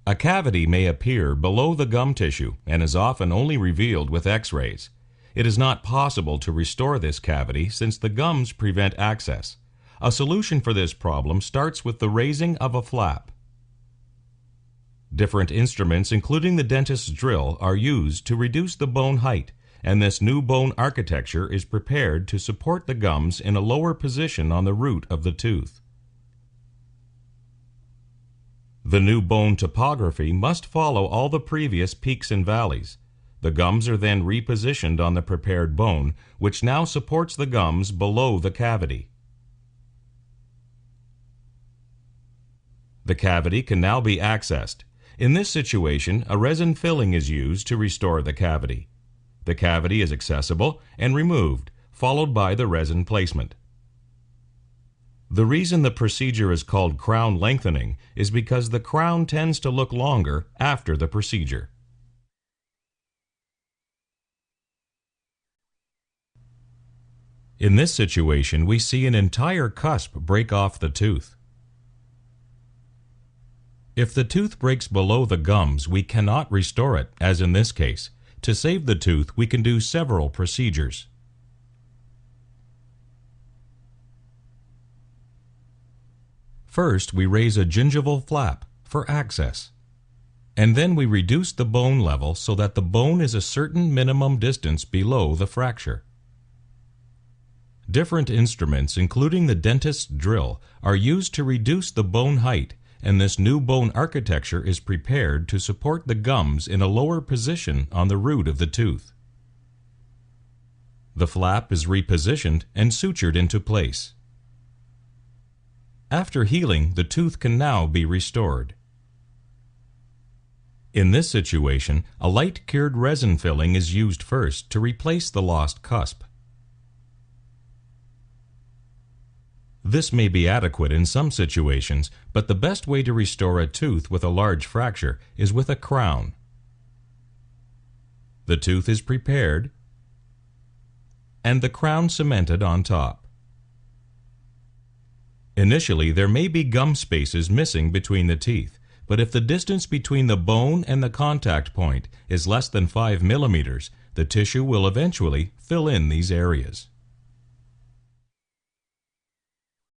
A cavity may appear below the gum tissue and is often only revealed with X-rays. It is not possible to restore this cavity since the gums prevent access. A solution for this problem starts with the raising of a flap. Different instruments, including the dentist's drill, are used to reduce the bone height, and this new bone architecture is prepared to support the gums in a lower position on the root of the tooth. The new bone topography must follow all the previous peaks and valleys. The gums are then repositioned on the prepared bone, which now supports the gums below the cavity. The cavity can now be accessed. In this situation, a resin filling is used to restore the cavity. The cavity is accessible and removed, followed by the resin placement. The reason the procedure is called crown lengthening is because the crown tends to look longer after the procedure. In this situation, we see an entire cusp break off the tooth. If the tooth breaks below the gums, we cannot restore it, as in this case. To save the tooth, we can do several procedures. First, we raise a gingival flap for access. And then we reduce the bone level so that the bone is a certain minimum distance below the fracture. Different instruments, including the dentist's drill, are used to reduce the bone height, and this new bone architecture is prepared to support the gums in a lower position on the root of the tooth. The flap is repositioned and sutured into place. After healing, the tooth can now be restored. In this situation, a light cured resin filling is used first to replace the lost cusp. This may be adequate in some situations, but the best way to restore a tooth with a large fracture is with a crown. The tooth is prepared and the crown cemented on top. Initially, there may be gum spaces missing between the teeth, but if the distance between the bone and the contact point is less than 5 millimeters, the tissue will eventually fill in these areas.